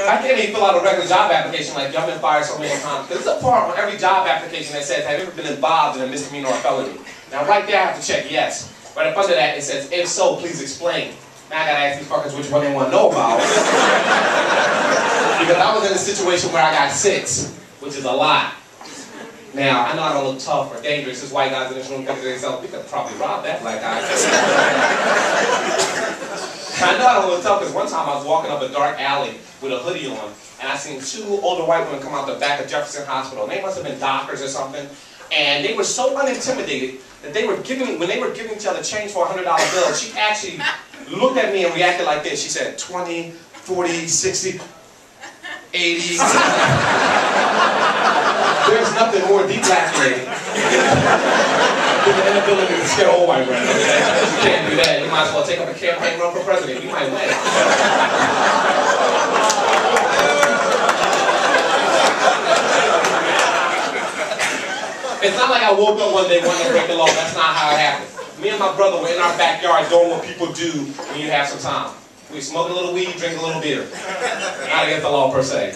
I can't even fill out a regular job application like y'all been fired so many times. Because there's a part on every job application that says, have you ever been involved in a misdemeanor or felony? Now right there I have to check yes. Right up under that it says, if so, please explain. Now I gotta ask these fuckers which one they want to know about. Because I was in a situation where I got 6, which is a lot. Now, I know I don't look tough or dangerous. There's white guys in this room thinking to themselves, we could probably rob that black guy. I know I don't look tough because one time I was walking up a dark alley with a hoodie on, and I seen 2 older white women come out the back of Jefferson Hospital. And they must have been doctors or something. And they were so unintimidated that they were giving, when they were giving each other change for a $100 bill, she actually looked at me and reacted like this. She said, 20, 40, 60, 80. There's nothing more delacerating than the inability to scare old white women. You can't do that. You might as well take up a campaign run for president. You might win. It's not like I woke up one day wanting to break the law. That's not how it happened. Me and my brother were in our backyard doing what people do when you have some time. We smoke a little weed, drink a little beer. Not against the law per se.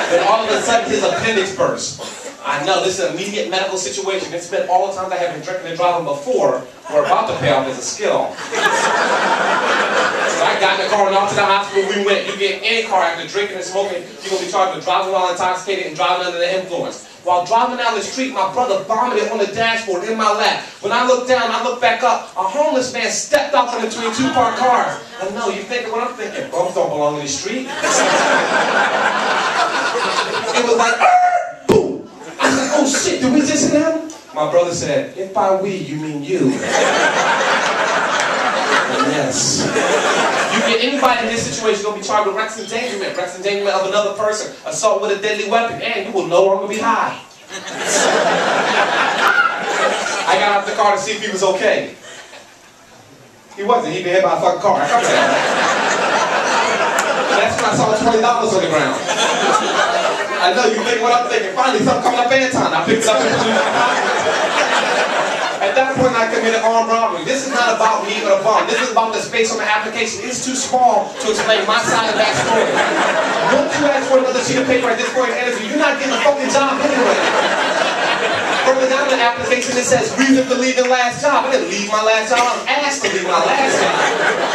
Then all of a sudden his appendix burst. I know, this is an immediate medical situation. It's been all the times I have been drinking and driving before. We're about to pay off as a skill. So I got in the car and off to the hospital. We went. You get in any car after drinking and smoking, you're going to be charged with driving while intoxicated and driving under the influence. While driving down the street, my brother vomited on the dashboard in my lap. When I looked down, I looked back up, a homeless man stepped out from between 2 parked cars. I know, you're thinking what I'm thinking. Bums don't belong in the street. It was like, boom! I was like, oh shit, did we just hit him? My brother said, if by we, you mean you. Yes. You get anybody in this situation going to be charged with reckless endangerment of another person, assault with a deadly weapon, and you will no longer be high. I got out the car to see if he was okay. He wasn't. He'd been hit by a fucking car. That's when I saw $20 on the ground. I know you think what I'm thinking. Finally, something coming up Anton. I picked it up and put it in my pocket. At that point, I committed armed robbery. This is not about me or a bomb. This is about the space on the application. It's too small to explain my side of that story. Don't you ask for another sheet of paper at this point in the interview. You're not getting a fucking job anyway. Further down the application, it says reason for leaving last job. I didn't leave my last job. I was asked to leave my last job.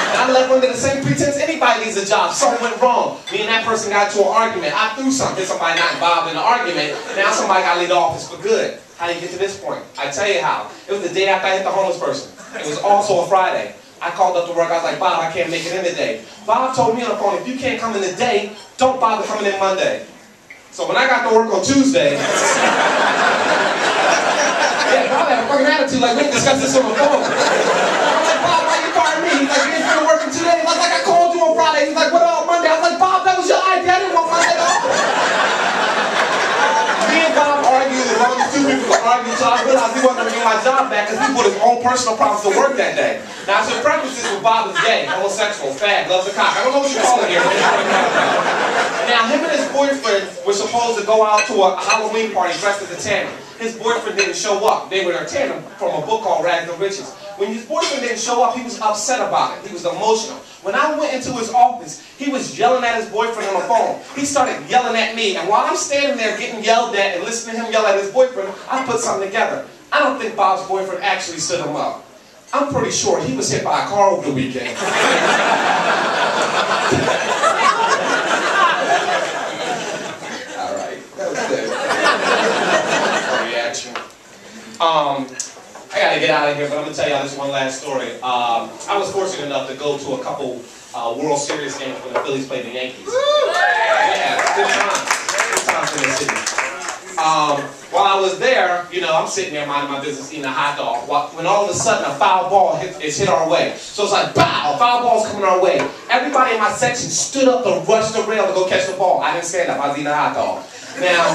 And I left under the same pretense anybody needs a job. Something went wrong. Me and that person got into an argument. I threw something. Somebody not involved in the argument. Now somebody got to leave the office for good. How do you get to this point? I tell you how. It was the day after I hit the homeless person. It was also a Friday. I called up to work. I was like, Bob, I can't make it in today. Bob told me on the phone, if you can't come in today, don't bother coming in Monday. So when I got to work on Tuesday, yeah, Bob had a fucking attitude like, we didn't discuss this on the phone. I'm like, Bob, why you fired me? He's like, you ain't been working 2 days. I was like, I called you on Friday. He's like, what about Monday? I was like, Bob, that was your idea. I didn't want Monday off. Me and Bob argued as long as 2 people could argue until I realized he wasn't going to get my job back because he put his own personal problems to work that day. Now, I should preface this with Bob is gay, homosexual, fag, loves the cock. I don't know what you call it here. Now, him and his boyfriend were supposed to go out to a Halloween party dressed as a tanner. His boyfriend didn't show up. They were a tandem from a book called Rags and Riches. When his boyfriend didn't show up, he was upset about it. He was emotional. When I went into his office, he was yelling at his boyfriend on the phone. He started yelling at me, and while I'm standing there getting yelled at and listening to him yell at his boyfriend, I put something together. I don't think Bob's boyfriend actually stood him up. I'm pretty sure he was hit by a car over the weekend. Alright, that was good. Reaction. I gotta get out of here, but I'm gonna tell y'all this one last story. I was fortunate enough to go to a couple World Series games when the Phillies played the Yankees. Yeah, good times. Good times in the city. While I was there, you know, I'm sitting there minding my business eating a hot dog, when all of a sudden a foul ball is hit our way. So it's like, bow, foul ball's coming our way. Everybody in my section stood up and rushed the rail to go catch the ball. I didn't stand up, I was eating a hot dog. Now,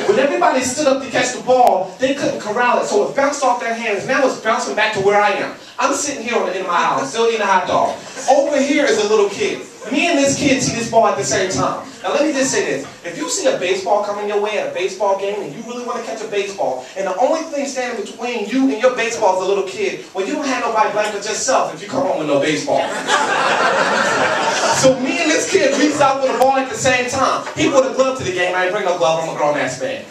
when everybody stood up to catch the ball, they couldn't corral it, so it bounced off their hands. Now it's bouncing back to where I am. I'm sitting here in my house, still eating a hot dog. Over here is a little kid. Me and this kid see this ball at the same time. Now let me just say this. If you see a baseball coming your way at a baseball game and you really want to catch a baseball, and the only thing standing between you and your baseball is a little kid, well, you don't have nobody blamed but yourself if you come home with no baseball. So me and this kid, we reached out for the ball at the same time. He put a glove to the game. I didn't bring no glove. I'm a grown-ass man.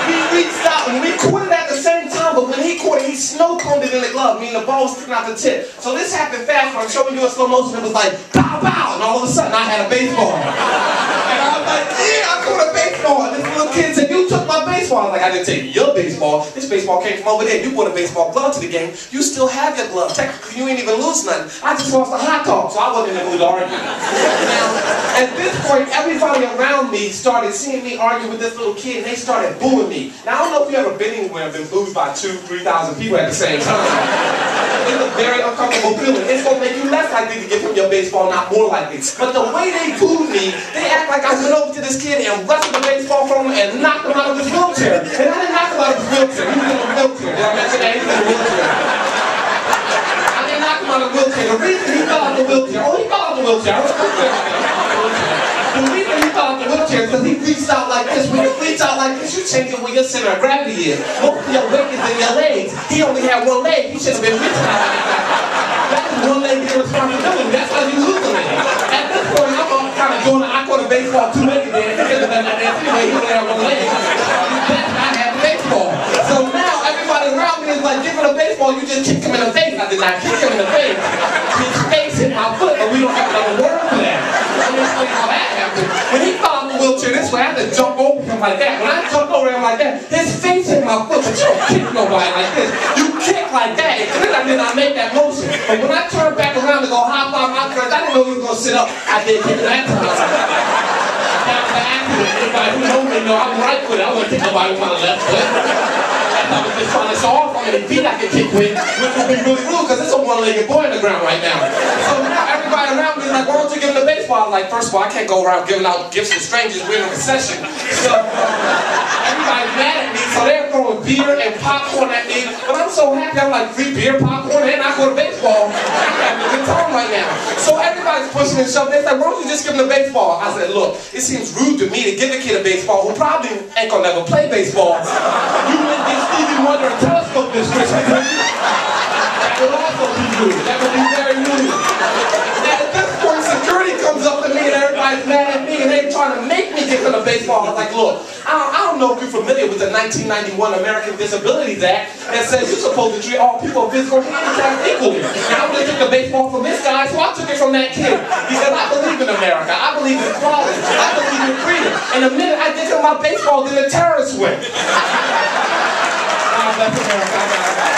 He reached out and we caught it at the same time, but when he caught it, he snow-coned it in the glove, meaning the ball was sticking out the tip. So this happened fast. When I'm showing you in slow motion, it was like, pow, pow, and all of a sudden I had a baseball. And I was like, yeah, I caught a baseball. And this little kid said, you took my baseball. I was like, I didn't take your baseball. This baseball came from over there. You brought a baseball glove to the game. You still have your glove. Technically, you ain't even lose nothing. I just lost a hot dog, so I wasn't in the mood to argue. Now, at this point, everybody around me started seeing me argue with this little kid, and they started booing me. Now, I don't know if you ever been anywhere and been booed by 2,000 to 3,000 people at the same time. It's a very uncomfortable feeling. It's going to make you less likely to give him your baseball, not more likely. But the way they booed me, they act like I went over to this kid and wrestled the baseball from him and knocked him out of his wheelchair. And I didn't knock him out of his wheelchair. He was in a wheelchair. Did I mention that? He was in a wheelchair. I didn't knock him out of the wheelchair. The reason he fell out of the wheelchair, he fell out of the wheelchair. The reason he fell out of the wheelchair is because he reached out like this. When you reach out like this, you change it where your center of gravity is. Most of your weight is in your legs. He only had one leg. He should have been reaching out like that. That is one leg irresponsibility. That's why you losing it. At this point, I'm kind of doing it. I caught a baseball two-legged there. Anyway, he only had one leg. I had the baseball. So now everybody around me is like, giving a baseball, you just kick him in the face. I did not kick him in the face. His face hit my foot, but we don't have another word for that. Let me explain how that happened. When he fell out the wheelchair this way, I had to jump over him like that. When I jumped over him like that, his face hit my foot, but you don't kick nobody like this. You kick like that, and then I did not make that motion. But when I turned back around to go high five my friends, I didn't know he was going to sit up. I did kick him that time. Anybody who knows me know I'm right foot. I wouldn't kick nobody with my left foot. I was just trying to show off how many feet I can kick with, which would be really rude because there's a one-legged boy in the ground right now. So now everybody around me is like, why don't you give him the baseball? I'm like, first of all, I can't go around giving out gifts to strangers. We're in a recession. So everybody's mad at me, so they're throwing beer and popcorn at me. But I'm so happy. I'm like, free beer, popcorn, and I caught a baseball. I'm having a good time right now. So everybody's pushing and shoving. They're like, why don't you just give him the baseball? I said, look, it seems rude to me to give a kid a baseball who probably ain't gonna never play baseball. You wouldn't get Stevie Wonder and telescope this Christmas. That would also be rude. That would be very rude. Now at this point, security comes up to me and everybody's mad at me and they're trying to make me give them a baseball. I was like, look, I don't know if you're familiar with the 1991 American Disabilities Act that says you're supposed to treat all people with physical handicaps equally. Now I would have took the baseball from this guy, so I took it from that kid. Because I believe in America. I believe in equality. I believe in freedom. And the minute I give him my baseball, then the terrorists win. God bless America.